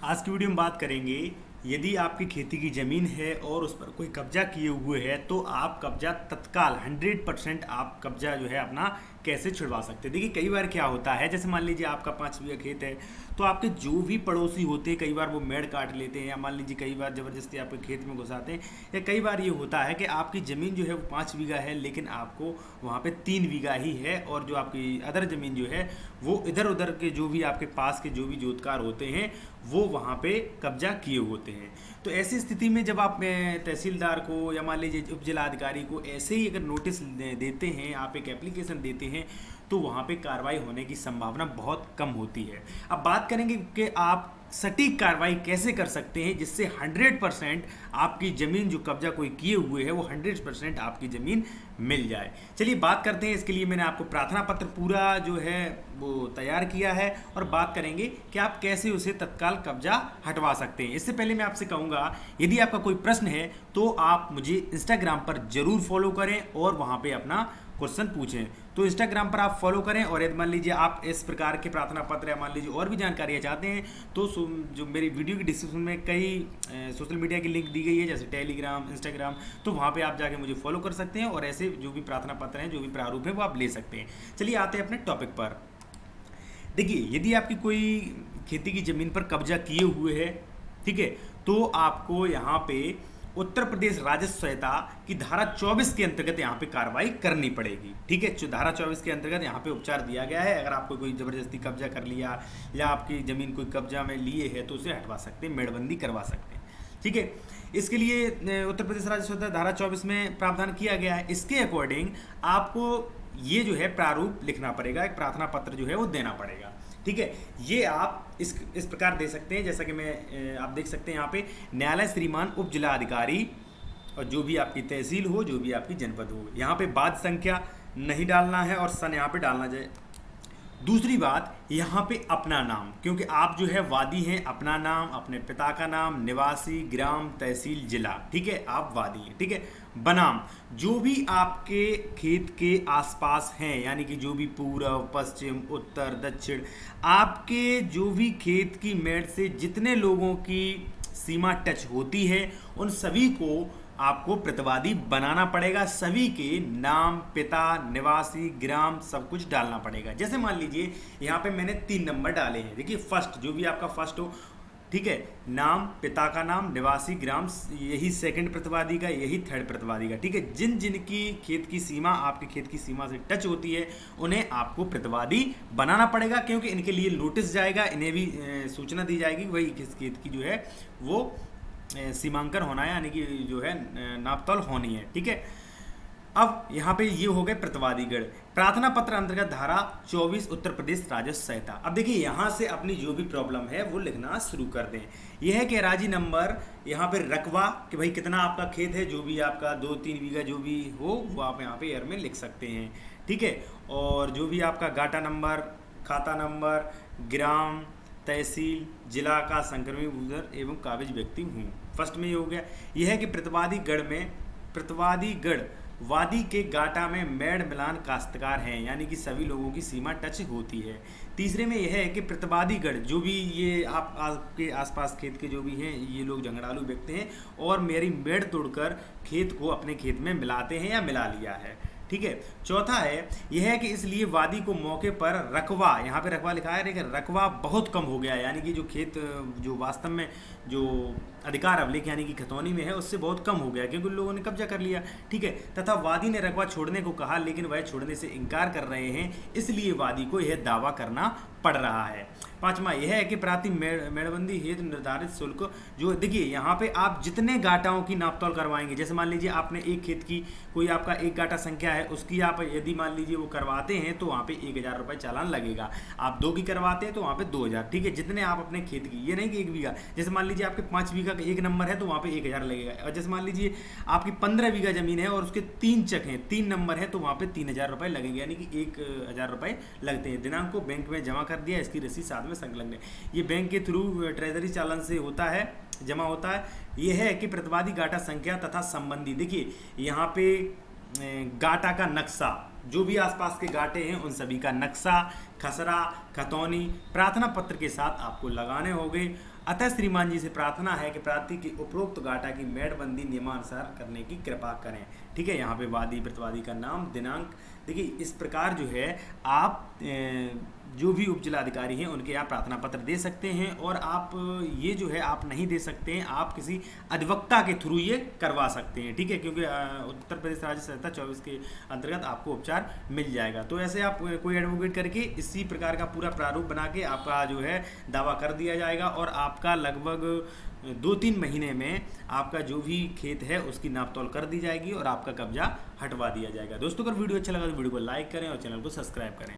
आज की वीडियो में बात करेंगे, यदि आपकी खेती की ज़मीन है और उस पर कोई कब्जा किए हुए है तो आप कब्जा तत्काल 100% आप कब्जा जो है अपना कैसे छुड़वा सकते हैं। देखिए कई बार क्या होता है, जैसे मान लीजिए आपका 5 बीघा खेत है तो आपके जो भी पड़ोसी होते हैं कई बार वो मेड़ काट लेते हैं, या मान लीजिए कई बार ज़बरदस्ती आपके खेत में घुसाते हैं, या कई बार ये होता है कि आपकी ज़मीन जो है वो 5 बीघा है लेकिन आपको वहाँ पे 3 बीघा ही है, और जो आपकी अदर ज़मीन जो है वो इधर उधर के जो भी आपके पास के जो भी जोतकार होते हैं वो वहाँ पे कब्जा किए होते हैं। तो ऐसी स्थिति में जब आप तहसीलदार को या मान लीजिए उप जिलाधिकारी को ऐसे ही अगर नोटिस देते हैं, आप एक एप्लीकेशन देते हैं, तो वहाँ पे कार्रवाई होने की संभावना बहुत कम होती है। अब बात करेंगे कि आप सटीक कार्रवाई कैसे कर सकते हैं जिससे 100% आपकी ज़मीन जो कब्जा कोई किए हुए है वो 100% आपकी ज़मीन मिल जाए। चलिए बात करते हैं। इसके लिए मैंने आपको प्रार्थना पत्र पूरा जो है वो तैयार किया है और बात करेंगे कि आप कैसे उसे तत्काल कब्जा हटवा सकते हैं। इससे पहले मैं आपसे कहूँगा, यदि आपका कोई प्रश्न है तो आप मुझे इंस्टाग्राम पर ज़रूर फॉलो करें और वहाँ पर अपना क्वेश्चन पूछें। तो इंस्टाग्राम पर आप फॉलो करें, और यदि मान लीजिए आप इस प्रकार के प्रार्थना पत्र या मान लीजिए और भी जानकारियाँ चाहते हैं तो जो मेरी वीडियो की डिस्क्रिप्शन में कई सोशल मीडिया की लिंक दी गई है, जैसे टेलीग्राम, इंस्टाग्राम, तो वहाँ पे आप जाके मुझे फॉलो कर सकते हैं और ऐसे जो भी प्रार्थना पत्र हैं, जो भी प्रारूप है वो आप ले सकते हैं। चलिए आते हैं अपने टॉपिक पर। देखिए यदि आपकी कोई खेती की ज़मीन पर कब्जा किए हुए है, ठीक है, तो आपको यहाँ पे उत्तर प्रदेश राजस्व संहिता की धारा 24 के अंतर्गत यहाँ पे कार्रवाई करनी पड़ेगी। ठीक है, जो धारा 24 के अंतर्गत यहाँ पे उपचार दिया गया है। अगर आपको कोई ज़बरदस्ती कब्जा कर लिया या आपकी ज़मीन कोई कब्जा में लिए है तो उसे हटवा सकते हैं, मेड़बंदी करवा सकते हैं। ठीक है, इसके लिए उत्तर प्रदेश राजस्व संहिता धारा 24 में प्रावधान किया गया है। इसके अकॉर्डिंग आपको ये जो है प्रारूप लिखना पड़ेगा, एक प्रार्थना पत्र जो है वो देना पड़ेगा। ठीक है, ये आप इस प्रकार दे सकते हैं, जैसा कि आप देख सकते हैं यहाँ पे, न्यायालय श्रीमान उप जिला अधिकारी, और जो भी आपकी तहसील हो, जो भी आपकी जनपद हो, यहाँ पे बाद संख्या नहीं डालना है और सन यहाँ पे डालना जाए। दूसरी बात, यहाँ पे अपना नाम, क्योंकि आप जो है वादी हैं, अपना नाम, अपने पिता का नाम, निवासी, ग्राम, तहसील, जिला, ठीक है, आप वादी हैं। ठीक है, बनाम जो भी आपके खेत के आसपास हैं, यानी कि जो भी पूर्व, पश्चिम, उत्तर, दक्षिण, आपके जो भी खेत की मेड़ से जितने लोगों की सीमा टच होती है उन सभी को आपको प्रतिवादी बनाना पड़ेगा। सभी के नाम, पिता, निवासी, ग्राम सब कुछ डालना पड़ेगा। जैसे मान लीजिए यहाँ पे मैंने 3 नंबर डाले हैं। देखिए फर्स्ट, जो भी आपका फर्स्ट हो, ठीक है, नाम, पिता का नाम, निवासी, ग्राम, यही सेकंड प्रतिवादी का, यही थर्ड प्रतिवादी का। ठीक है, जिन जिन की खेत की सीमा आपके खेत की सीमा से टच होती है उन्हें आपको प्रतिवादी बनाना पड़ेगा, क्योंकि इनके लिए नोटिस जाएगा, इन्हें भी सूचना दी जाएगी वही किस खेत की जो है वो सीमांकन होना है, यानी कि जो है नापतोल होनी है। ठीक है, अब यहाँ पे ये हो गए प्रतिवादीगण। प्रार्थना पत्र अंतर्गत धारा 24 उत्तर प्रदेश राजस्व संहिता। अब देखिए यहाँ से अपनी जो भी प्रॉब्लम है वो लिखना शुरू कर दें। यह है कि राजी नंबर, यहाँ पे रकबा कि भाई कितना आपका खेत है, जो भी आपका 2-3 बीघा जो भी हो वो आप यहाँ पे एयर में लिख सकते हैं। ठीक है, और जो भी आपका गाटा नंबर, खाता नंबर, ग्राम, तहसील, जिला का संक्रमित यूजर एवं काबिज व्यक्ति हूँ। फर्स्ट में ये हो गया। यह है कि प्रतिवादीगण वादी के गाटा में मेड़ मिलान काश्तकार हैं, यानी कि सभी लोगों की सीमा टच होती है। तीसरे में यह है कि प्रतिवादीगण जो भी ये आपके आसपास खेत के जो भी हैं, ये लोग झगड़ालू व्यक्ति हैं और मेरी मेड़ तोड़कर खेत को अपने खेत में मिलाते हैं या मिला लिया है। ठीक है, चौथा है यह है कि इसलिए वादी को मौके पर रकबा, यहाँ पे रकबा लिखा है लेकिन रकबा बहुत कम हो गया है, यानी कि जो खेत जो वास्तव में जो अधिकार अवलेख यानी कि खतौनी में है उससे बहुत कम हो गया क्योंकि लोगों ने कब्जा कर लिया। ठीक है, तथा वादी ने रकबा छोड़ने को कहा लेकिन वह छोड़ने से इनकार कर रहे हैं, इसलिए वादी को यह दावा करना पड़ रहा है। पांचवा यह है कि प्राति मेड़बंदी हेतु निर्धारित शुल्क, जो देखिए यहाँ पे आप जितने गाटाओं की नापतोल करवाएंगे, जैसे मान लीजिए आपने एक खेत की कोई आपका एक गाटा संख्या है, उसकी आप यदि मान लीजिए वो करवाते हैं तो वहाँ पे 1000 रुपये चालान लगेगा। आप 2 की करवाते हैं तो वहाँ पे 2000। ठीक है, जितने आप अपने खेत की, ये नहीं कि 1 बीघा, जैसे मान लीजिए आपके 5 बीघा का 1 नंबर है तो वहाँ पे 1000 लगेगा। और जैसे मान लीजिए आपकी 15 बीघा जमीन है और उसके 3 चक हैं, 3 नंबर है तो वहाँ पे 3000 रुपये लगेंगे, यानी कि 1000 रुपये लगते हैं। दिनांक को बैंक में जमा कर दिया, इसकी रसीद साथ में संलग्न है। ये बैंक के थ्रू ट्रेजरी चालान से होता है, जमा होता है। यह है कि प्रतिवादी गाटा संख्या तथा संबंधी, देखिए यहाँ पे गाटा का नक्शा, जो भी आसपास के गाटे हैं उन सभी का नक्शा, खसरा, खतौनी प्रार्थना पत्र के साथ आपको लगाने होंगे। अतः श्रीमान जी से प्रार्थना है कि प्रार्थी की उपरोक्त गाटा की मेड़बंदी नियमानुसार करने की कृपा करें। ठीक है, यहाँ पे वादी प्रतिवादी का नाम, दिनांक। देखिए इस प्रकार जो है आप जो भी उप जिलाधिकारी हैं उनके आप प्रार्थना पत्र दे सकते हैं, और आप ये जो है आप नहीं दे सकते हैं, आप किसी अधिवक्ता के थ्रू ये करवा सकते हैं। ठीक है, क्योंकि उत्तर प्रदेश राज्य संहिता 24 के अंतर्गत आपको उपचार मिल जाएगा। तो ऐसे आप कोई एडवोकेट करके इसी प्रकार का पूरा प्रारूप बना के आपका जो है दावा कर दिया जाएगा, और आपका लगभग 2-3 महीने में आपका जो भी खेत है उसकी नाप तोल कर दी जाएगी और आपका कब्जा हटवा दिया जाएगा। दोस्तों अगर वीडियो अच्छा लगा तो वीडियो को लाइक करें और चैनल को सब्सक्राइब करें।